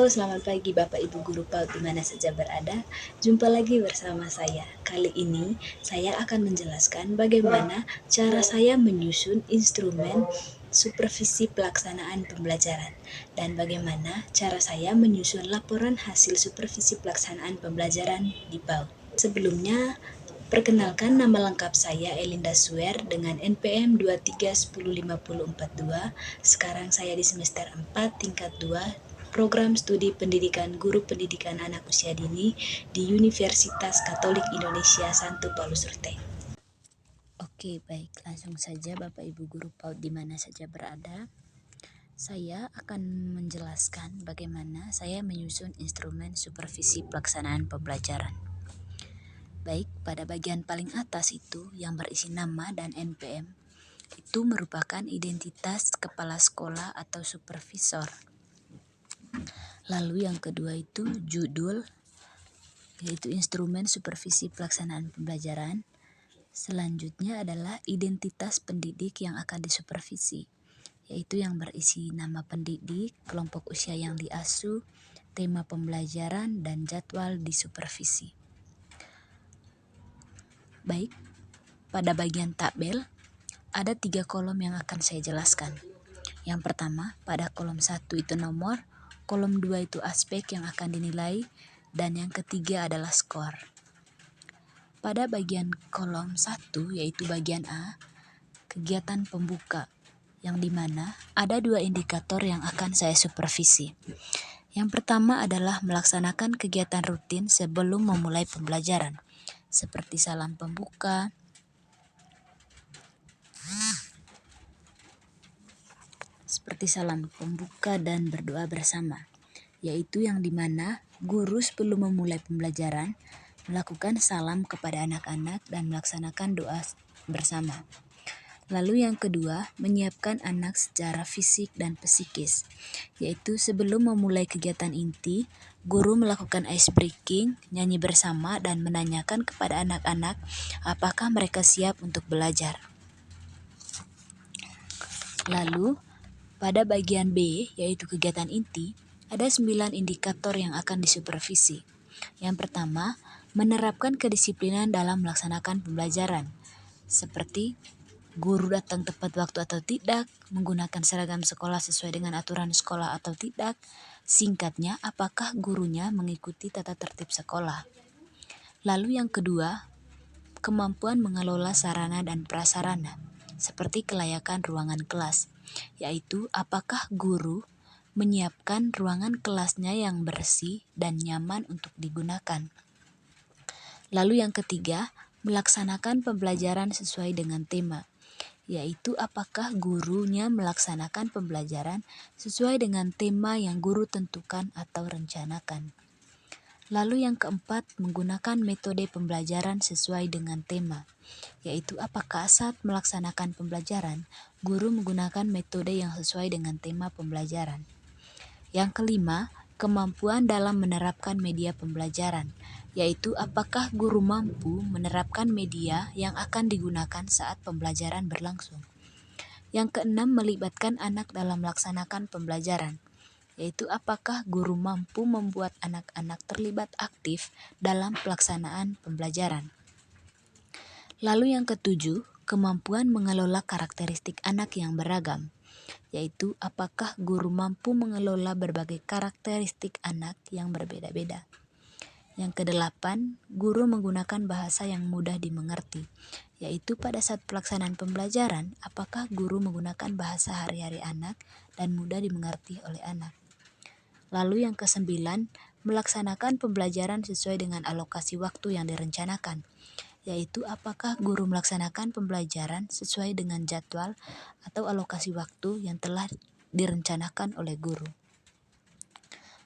selamat pagi Bapak Ibu Guru PAUD di mana saja berada. Jumpa lagi bersama saya. Kali ini saya akan menjelaskan bagaimana cara saya menyusun instrumen supervisi pelaksanaan pembelajaran dan bagaimana cara saya menyusun laporan hasil supervisi pelaksanaan pembelajaran di PAUD. Sebelumnya, perkenalkan, nama lengkap saya Elinda Suer dengan NPM 23105042. Sekarang saya di semester 4 tingkat 2 Program Studi Pendidikan Guru Pendidikan Anak Usia Dini di Universitas Katolik Indonesia Santo Paulus Ruteng. Oke, baik, langsung saja Bapak Ibu Guru PAUD di mana saja berada. Saya akan menjelaskan bagaimana saya menyusun instrumen supervisi pelaksanaan pembelajaran. Baik, pada bagian paling atas itu yang berisi nama dan NPM, itu merupakan identitas kepala sekolah atau supervisor. Lalu yang kedua itu judul, yaitu instrumen supervisi pelaksanaan pembelajaran. Selanjutnya adalah identitas pendidik yang akan disupervisi, yaitu yang berisi nama pendidik, kelompok usia yang diasuh, tema pembelajaran, dan jadwal disupervisi. Baik, pada bagian tabel ada 3 kolom yang akan saya jelaskan. Yang pertama, pada kolom 1 itu nomor, kolom 2 itu aspek yang akan dinilai, dan yang ketiga adalah skor. Pada bagian kolom 1, yaitu bagian A, kegiatan pembuka, yang dimana ada 2 indikator yang akan saya supervisi. Yang pertama adalah melaksanakan kegiatan rutin sebelum memulai pembelajaran, seperti salam pembuka, dan berdoa bersama, yaitu yang dimana guru sebelum memulai pembelajaran melakukan salam kepada anak-anak dan melaksanakan doa bersama. Lalu yang kedua, menyiapkan anak secara fisik dan psikis, yaitu sebelum memulai kegiatan inti, guru melakukan ice breaking, nyanyi bersama, dan menanyakan kepada anak-anak apakah mereka siap untuk belajar. Lalu, pada bagian B, yaitu kegiatan inti, ada 9 indikator yang akan disupervisi. Yang pertama, menerapkan kedisiplinan dalam melaksanakan pembelajaran, seperti guru datang tepat waktu atau tidak, menggunakan seragam sekolah sesuai dengan aturan sekolah atau tidak, singkatnya, apakah gurunya mengikuti tata tertib sekolah. Lalu yang kedua, kemampuan mengelola sarana dan prasarana, seperti kelayakan ruangan kelas, yaitu apakah guru menyiapkan ruangan kelasnya yang bersih dan nyaman untuk digunakan. Lalu yang ketiga, melaksanakan pembelajaran sesuai dengan tema, yaitu apakah gurunya melaksanakan pembelajaran sesuai dengan tema yang guru tentukan atau rencanakan. Lalu yang keempat, menggunakan metode pembelajaran sesuai dengan tema, yaitu apakah saat melaksanakan pembelajaran, guru menggunakan metode yang sesuai dengan tema pembelajaran. Yang kelima, kemampuan dalam menerapkan media pembelajaran, yaitu apakah guru mampu menerapkan media yang akan digunakan saat pembelajaran berlangsung. Yang keenam, melibatkan anak dalam melaksanakan pembelajaran, yaitu apakah guru mampu membuat anak-anak terlibat aktif dalam pelaksanaan pembelajaran. Lalu yang ketujuh, kemampuan mengelola karakteristik anak yang beragam, yaitu apakah guru mampu mengelola berbagai karakteristik anak yang berbeda-beda. Yang kedelapan, guru menggunakan bahasa yang mudah dimengerti, yaitu pada saat pelaksanaan pembelajaran, apakah guru menggunakan bahasa hari-hari anak dan mudah dimengerti oleh anak. Lalu yang kesembilan, melaksanakan pembelajaran sesuai dengan alokasi waktu yang direncanakan, yaitu apakah guru melaksanakan pembelajaran sesuai dengan jadwal atau alokasi waktu yang telah direncanakan oleh guru.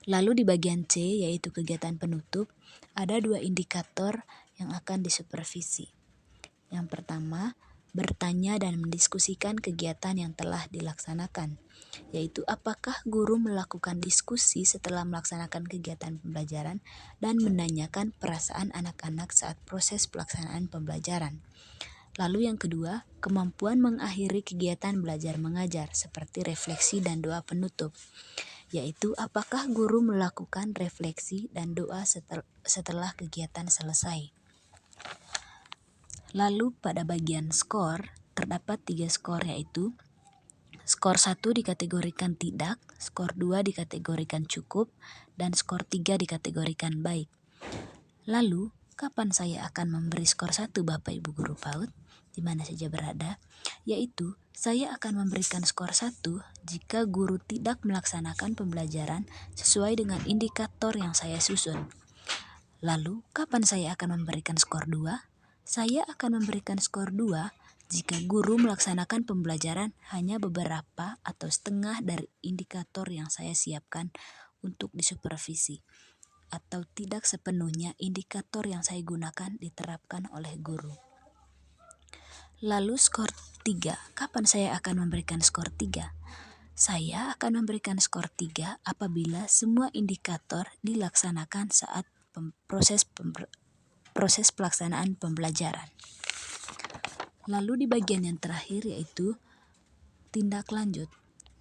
Lalu di bagian C, yaitu kegiatan penutup, ada 2 indikator yang akan disupervisi. Yang pertama, bertanya dan mendiskusikan kegiatan yang telah dilaksanakan, yaitu apakah guru melakukan diskusi setelah melaksanakan kegiatan pembelajaran dan menanyakan perasaan anak-anak saat proses pelaksanaan pembelajaran. Lalu yang kedua, kemampuan mengakhiri kegiatan belajar mengajar seperti refleksi dan doa penutup. yaitu apakah guru melakukan refleksi dan doa setelah kegiatan selesai. Lalu pada bagian skor, terdapat 3 skor, yaitu skor 1 dikategorikan tidak, skor 2 dikategorikan cukup, dan skor 3 dikategorikan baik. Lalu, kapan saya akan memberi skor 1 Bapak Ibu Guru PAUD, di mana saja berada? Yaitu, saya akan memberikan skor 1 jika guru tidak melaksanakan pembelajaran sesuai dengan indikator yang saya susun. Lalu, kapan saya akan memberikan skor 2? Saya akan memberikan skor 2 jika guru melaksanakan pembelajaran hanya beberapa atau setengah dari indikator yang saya siapkan untuk disupervisi, atau tidak sepenuhnya indikator yang saya gunakan diterapkan oleh guru. Lalu skor 3, kapan saya akan memberikan skor 3? Saya akan memberikan skor 3 apabila semua indikator dilaksanakan saat proses pelaksanaan pembelajaran. Lalu di bagian yang terakhir yaitu tindak lanjut,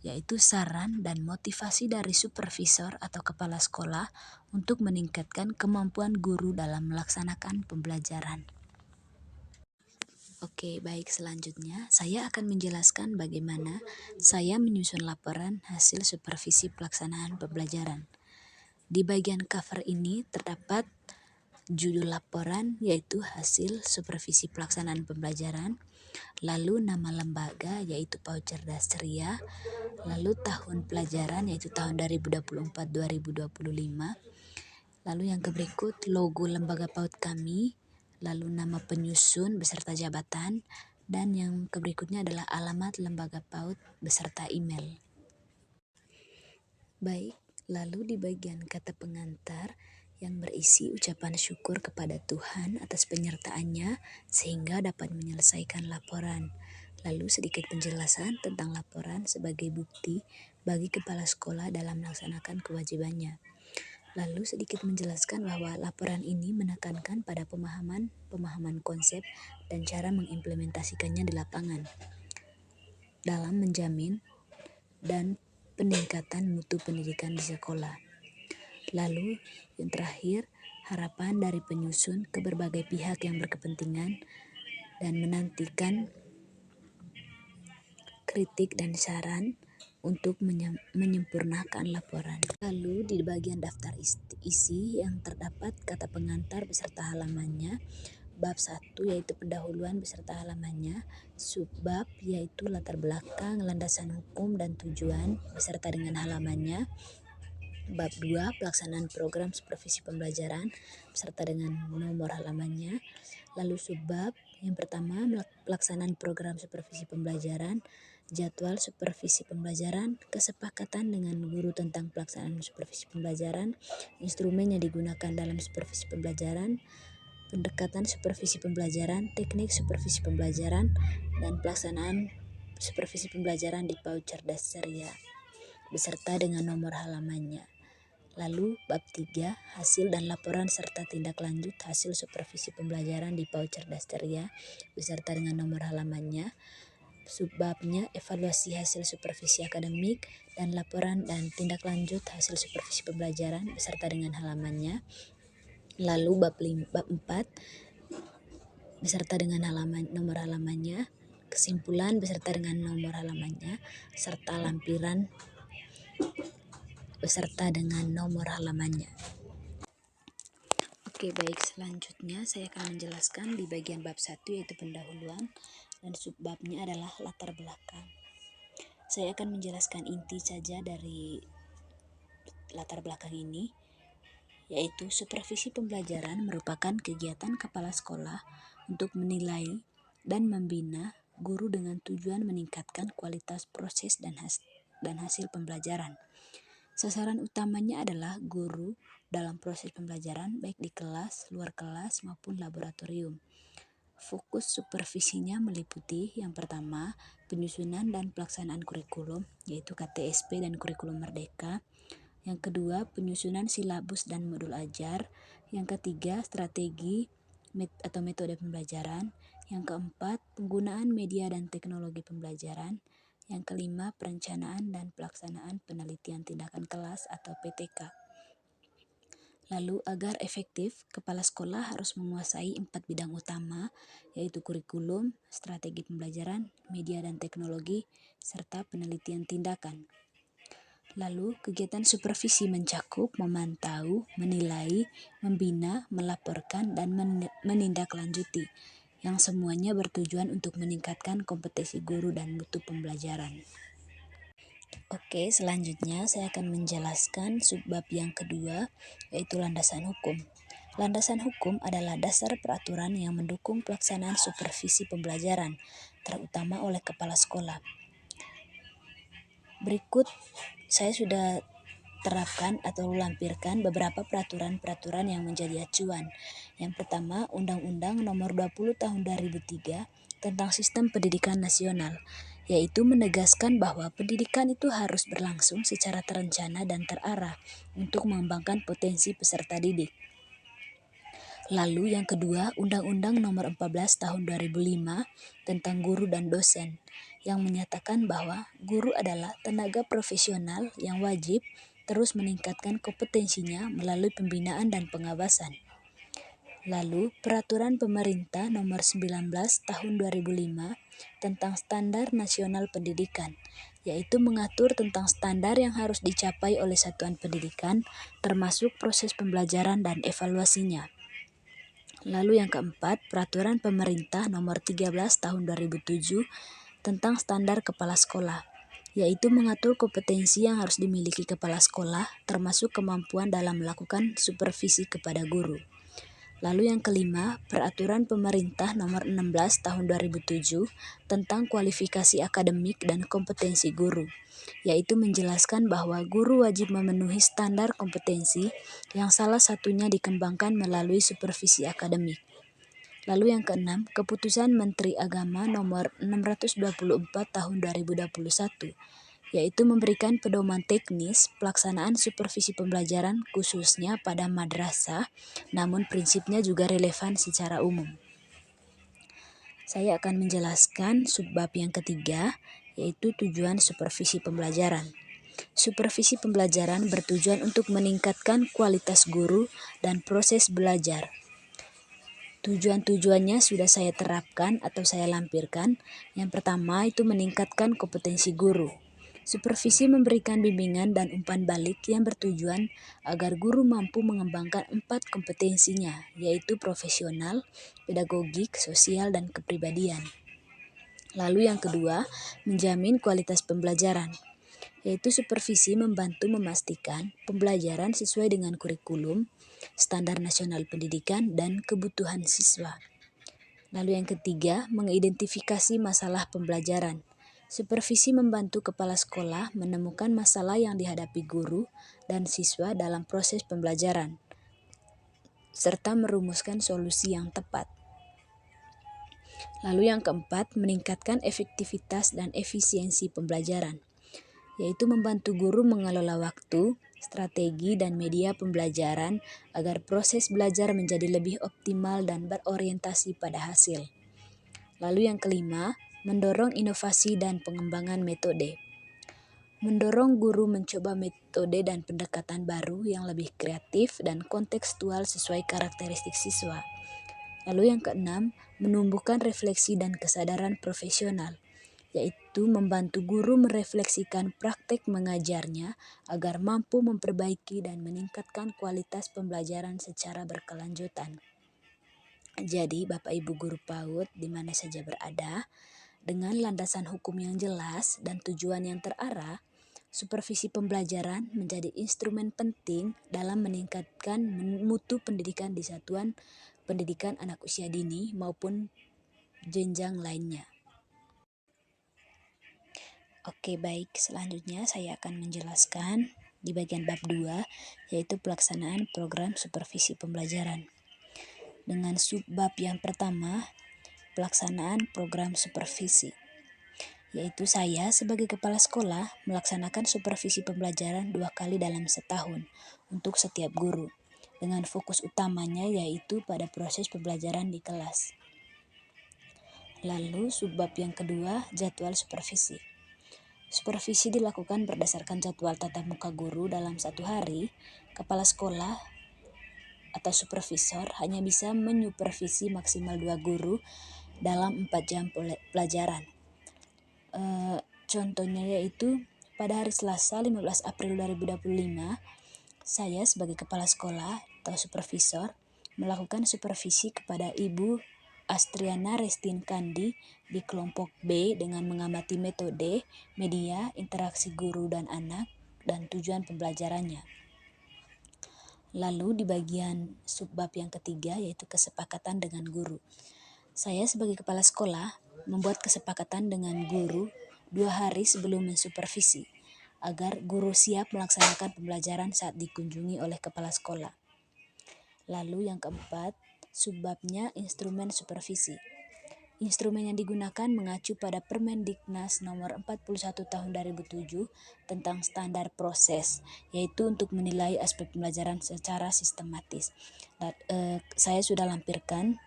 yaitu saran dan motivasi dari supervisor atau kepala sekolah untuk meningkatkan kemampuan guru dalam melaksanakan pembelajaran. Oke, baik, selanjutnya saya akan menjelaskan bagaimana saya menyusun laporan hasil supervisi pelaksanaan pembelajaran. Di bagian cover ini terdapat judul laporan, yaitu hasil supervisi pelaksanaan pembelajaran, lalu nama lembaga, yaitu PAUD Cerdas Ceria, lalu tahun pelajaran, yaitu tahun 2024-2025, lalu yang berikut logo lembaga PAUD kami, lalu nama penyusun beserta jabatan, dan yang berikutnya adalah alamat lembaga PAUD beserta email. Baik, lalu di bagian kata pengantar yang berisi ucapan syukur kepada Tuhan atas penyertaannya sehingga dapat menyelesaikan laporan. Lalu sedikit penjelasan tentang laporan sebagai bukti bagi kepala sekolah dalam melaksanakan kewajibannya. Lalu sedikit menjelaskan bahwa laporan ini menekankan pada pemahaman konsep dan cara mengimplementasikannya di lapangan dalam menjamin dan peningkatan mutu pendidikan di sekolah. Lalu yang terakhir, harapan dari penyusun ke berbagai pihak yang berkepentingan dan menantikan kritik dan saran untuk menyempurnakan laporan. Lalu di bagian daftar isi yang terdapat kata pengantar beserta halamannya, bab 1 yaitu pendahuluan beserta halamannya, subbab yaitu latar belakang, landasan hukum dan tujuan beserta dengan halamannya, bab 2 pelaksanaan program supervisi pembelajaran beserta dengan nomor halamannya, lalu subbab yang pertama pelaksanaan program supervisi pembelajaran, jadwal supervisi pembelajaran, kesepakatan dengan guru tentang pelaksanaan supervisi pembelajaran, instrumen yang digunakan dalam supervisi pembelajaran, pendekatan supervisi pembelajaran, teknik supervisi pembelajaran, dan pelaksanaan supervisi pembelajaran di PAUD Cerdas Ceria beserta dengan nomor halamannya. Lalu bab 3 hasil dan laporan serta tindak lanjut hasil supervisi pembelajaran di PAUD Cerdas Ceria beserta dengan nomor halamannya. Subbabnya evaluasi hasil supervisi akademik dan laporan dan tindak lanjut hasil supervisi pembelajaran beserta dengan halamannya. Lalu bab 4 beserta dengan nomor halamannya, kesimpulan beserta dengan nomor halamannya, serta lampiran beserta dengan nomor halamannya. Oke, baik, selanjutnya saya akan menjelaskan di bagian bab 1 yaitu pendahuluan dan subbabnya adalah latar belakang. Saya akan menjelaskan inti saja dari latar belakang ini, yaitu supervisi pembelajaran merupakan kegiatan kepala sekolah untuk menilai dan membina guru dengan tujuan meningkatkan kualitas proses dan hasil pembelajaran. Sasaran utamanya adalah guru dalam proses pembelajaran baik di kelas, luar kelas, maupun laboratorium. Fokus supervisinya meliputi yang pertama, penyusunan dan pelaksanaan kurikulum, yaitu KTSP dan kurikulum merdeka. Yang kedua, penyusunan silabus dan modul ajar. Yang ketiga, strategi atau metode pembelajaran. Yang keempat, penggunaan media dan teknologi pembelajaran. Yang kelima, perencanaan dan pelaksanaan penelitian tindakan kelas atau PTK. Lalu, agar efektif, kepala sekolah harus menguasai 4 bidang utama, yaitu kurikulum, strategi pembelajaran, media dan teknologi, serta penelitian tindakan. Lalu, kegiatan supervisi mencakup memantau, menilai, membina, melaporkan, dan menindaklanjuti, yang semuanya bertujuan untuk meningkatkan kompetensi guru dan mutu pembelajaran. Oke, selanjutnya saya akan menjelaskan subbab yang kedua, yaitu landasan hukum. Landasan hukum adalah dasar peraturan yang mendukung pelaksanaan supervisi pembelajaran, terutama oleh kepala sekolah. Berikut saya sudah terapkan atau lampirkan beberapa peraturan-peraturan yang menjadi acuan. Yang pertama, Undang-Undang Nomor 20 Tahun 2003 tentang Sistem Pendidikan Nasional, yaitu menegaskan bahwa pendidikan itu harus berlangsung secara terencana dan terarah untuk mengembangkan potensi peserta didik. Lalu yang kedua, Undang-Undang Nomor 14 Tahun 2005 tentang Guru dan Dosen, yang menyatakan bahwa guru adalah tenaga profesional yang wajib terus meningkatkan kompetensinya melalui pembinaan dan pengawasan. Lalu, Peraturan Pemerintah Nomor 19 Tahun 2005 tentang Standar Nasional Pendidikan, yaitu mengatur tentang standar yang harus dicapai oleh satuan pendidikan, termasuk proses pembelajaran dan evaluasinya. Lalu yang keempat, Peraturan Pemerintah Nomor 13 Tahun 2007 tentang Standar Kepala Sekolah, yaitu mengatur kompetensi yang harus dimiliki kepala sekolah, termasuk kemampuan dalam melakukan supervisi kepada guru. Lalu yang kelima, Peraturan Pemerintah Nomor 16 Tahun 2007 tentang kualifikasi akademik dan kompetensi guru, yaitu menjelaskan bahwa guru wajib memenuhi standar kompetensi yang salah satunya dikembangkan melalui supervisi akademik. Lalu yang keenam, Keputusan Menteri Agama Nomor 624 Tahun 2021, yaitu memberikan pedoman teknis pelaksanaan supervisi pembelajaran khususnya pada madrasah, namun prinsipnya juga relevan secara umum. Saya akan menjelaskan subbab yang ketiga, yaitu tujuan supervisi pembelajaran. Supervisi pembelajaran bertujuan untuk meningkatkan kualitas guru dan proses belajar. Tujuan-tujuannya sudah saya terapkan atau saya lampirkan. Yang pertama itu meningkatkan kompetensi guru. Supervisi memberikan bimbingan dan umpan balik yang bertujuan agar guru mampu mengembangkan 4 kompetensinya, yaitu profesional, pedagogik, sosial, dan kepribadian. Lalu yang kedua, menjamin kualitas pembelajaran, yaitu supervisi membantu memastikan pembelajaran sesuai dengan kurikulum, standar nasional pendidikan, dan kebutuhan siswa. Lalu yang ketiga, mengidentifikasi masalah pembelajaran. Supervisi membantu kepala sekolah menemukan masalah yang dihadapi guru dan siswa dalam proses pembelajaran, serta merumuskan solusi yang tepat. Lalu yang keempat, meningkatkan efektivitas dan efisiensi pembelajaran, yaitu membantu guru mengelola waktu, strategi, dan media pembelajaran agar proses belajar menjadi lebih optimal dan berorientasi pada hasil. Lalu yang kelima, mendorong inovasi dan pengembangan metode. Mendorong guru mencoba metode dan pendekatan baru yang lebih kreatif dan kontekstual sesuai karakteristik siswa. Lalu yang keenam, menumbuhkan refleksi dan kesadaran profesional, yaitu membantu guru merefleksikan praktek mengajarnya agar mampu memperbaiki dan meningkatkan kualitas pembelajaran secara berkelanjutan. Jadi, Bapak Ibu guru PAUD di mana saja berada, dengan landasan hukum yang jelas dan tujuan yang terarah, supervisi pembelajaran menjadi instrumen penting dalam meningkatkan mutu pendidikan di satuan pendidikan anak usia dini maupun jenjang lainnya. Oke, baik. Selanjutnya saya akan menjelaskan di bagian bab 2, yaitu pelaksanaan program supervisi pembelajaran. Dengan subbab yang pertama, pelaksanaan program supervisi, yaitu saya sebagai kepala sekolah melaksanakan supervisi pembelajaran 2 kali dalam setahun untuk setiap guru, dengan fokus utamanya yaitu pada proses pembelajaran di kelas. Lalu subbab yang kedua, jadwal supervisi. Supervisi dilakukan berdasarkan jadwal tatap muka guru dalam satu hari. Kepala sekolah atau supervisor hanya bisa menyupervisi maksimal 2 guru dalam 4 jam pelajaran. Contohnya yaitu pada hari Selasa 15 April 2025, saya sebagai kepala sekolah atau supervisor melakukan supervisi kepada Ibu Astriana Restin Kandi di kelompok B dengan mengamati metode, media, interaksi guru dan anak, dan tujuan pembelajarannya. Lalu di bagian subbab yang ketiga yaitu kesepakatan dengan guru. Saya sebagai kepala sekolah membuat kesepakatan dengan guru 2 hari sebelum mensupervisi agar guru siap melaksanakan pembelajaran saat dikunjungi oleh kepala sekolah. Lalu yang keempat, subbabnya instrumen supervisi. Instrumen yang digunakan mengacu pada Permendiknas nomor 41 tahun 2007 tentang standar proses, yaitu untuk menilai aspek pembelajaran secara sistematis. Saya sudah lampirkan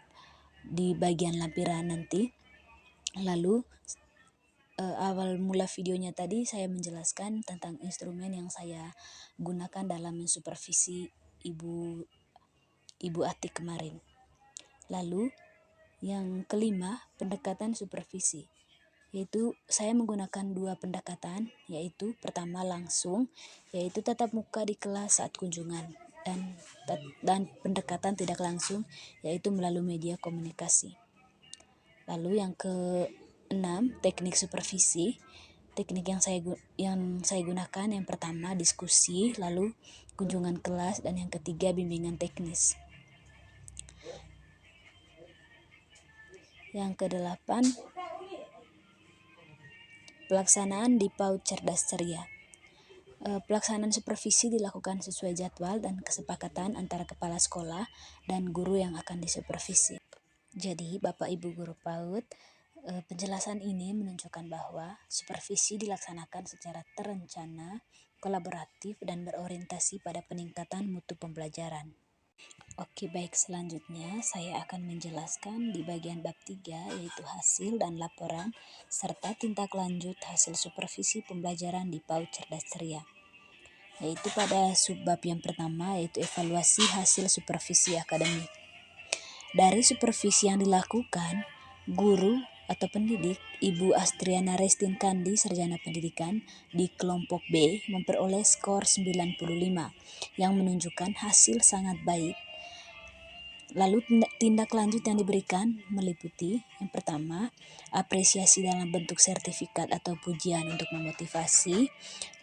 di bagian lampiran nanti. Lalu awal mula videonya tadi saya menjelaskan tentang instrumen yang saya gunakan dalam mensupervisi Ibu Atik kemarin. Lalu yang kelima, pendekatan supervisi, yaitu saya menggunakan 2 pendekatan, yaitu pertama langsung, yaitu tatap muka di kelas saat kunjungan, dan pendekatan tidak langsung, yaitu melalui media komunikasi. Lalu yang ke-6, teknik supervisi. Teknik yang saya gunakan yang pertama diskusi, lalu kunjungan kelas, dan yang ketiga bimbingan teknis. Yang ke-8, pelaksanaan di PAUD Cerdas Ceria. Pelaksanaan supervisi dilakukan sesuai jadwal dan kesepakatan antara kepala sekolah dan guru yang akan disupervisi. Jadi, Bapak Ibu guru PAUD, penjelasan ini menunjukkan bahwa supervisi dilaksanakan secara terencana, kolaboratif, dan berorientasi pada peningkatan mutu pembelajaran. Oke, baik, selanjutnya saya akan menjelaskan di bagian bab 3 yaitu hasil dan laporan serta tindak lanjut hasil supervisi pembelajaran di PAUD Cerdas Ceria. Yaitu pada subbab yang pertama yaitu evaluasi hasil supervisi akademik. Dari supervisi yang dilakukan, guru atau pendidik Ibu Astriana Restin Kandi Sarjana Pendidikan di kelompok B memperoleh skor 95 yang menunjukkan hasil sangat baik. Lalu tindak lanjut yang diberikan meliputi yang pertama, apresiasi dalam bentuk sertifikat atau pujian untuk memotivasi.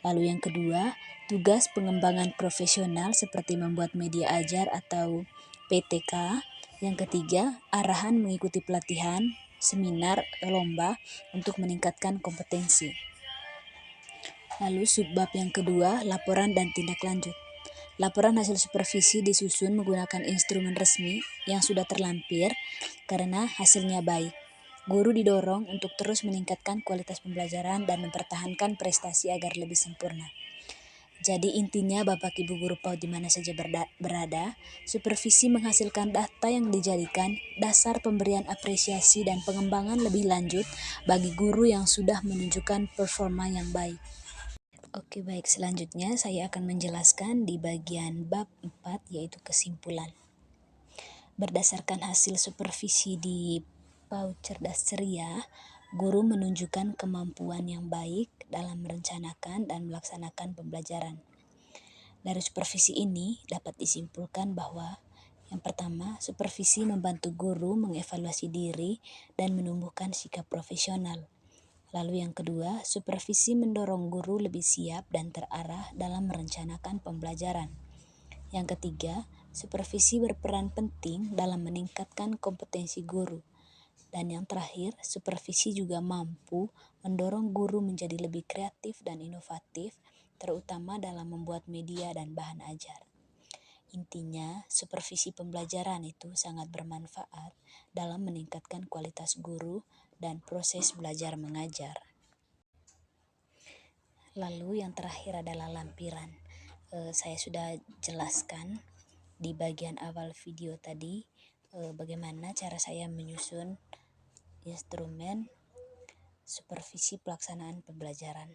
Lalu yang kedua, tugas pengembangan profesional seperti membuat media ajar atau PTK. Yang ketiga, arahan mengikuti pelatihan, seminar, lomba untuk meningkatkan kompetensi. Lalu subbab yang kedua, laporan dan tindak lanjut. Laporan hasil supervisi disusun menggunakan instrumen resmi yang sudah terlampir karena hasilnya baik. Guru didorong untuk terus meningkatkan kualitas pembelajaran dan mempertahankan prestasi agar lebih sempurna. Jadi intinya Bapak Ibu guru PAUD di mana saja berada, supervisi menghasilkan data yang dijadikan dasar pemberian apresiasi dan pengembangan lebih lanjut bagi guru yang sudah menunjukkan performa yang baik. Oke, baik, selanjutnya saya akan menjelaskan di bagian bab 4 yaitu kesimpulan. Berdasarkan hasil supervisi di PAUD Cerdas Ceria, guru menunjukkan kemampuan yang baik dalam merencanakan dan melaksanakan pembelajaran. Dari supervisi ini dapat disimpulkan bahwa yang pertama, supervisi membantu guru mengevaluasi diri dan menumbuhkan sikap profesional. Lalu yang kedua, supervisi mendorong guru lebih siap dan terarah dalam merencanakan pembelajaran. Yang ketiga, supervisi berperan penting dalam meningkatkan kompetensi guru. Dan yang terakhir, supervisi juga mampu mendorong guru menjadi lebih kreatif dan inovatif, terutama dalam membuat media dan bahan ajar. Intinya, supervisi pembelajaran itu sangat bermanfaat dalam meningkatkan kualitas guru dan proses belajar mengajar. Lalu yang terakhir adalah lampiran. Saya sudah jelaskan di bagian awal video tadi bagaimana cara saya menyusun instrumen supervisi pelaksanaan pembelajaran.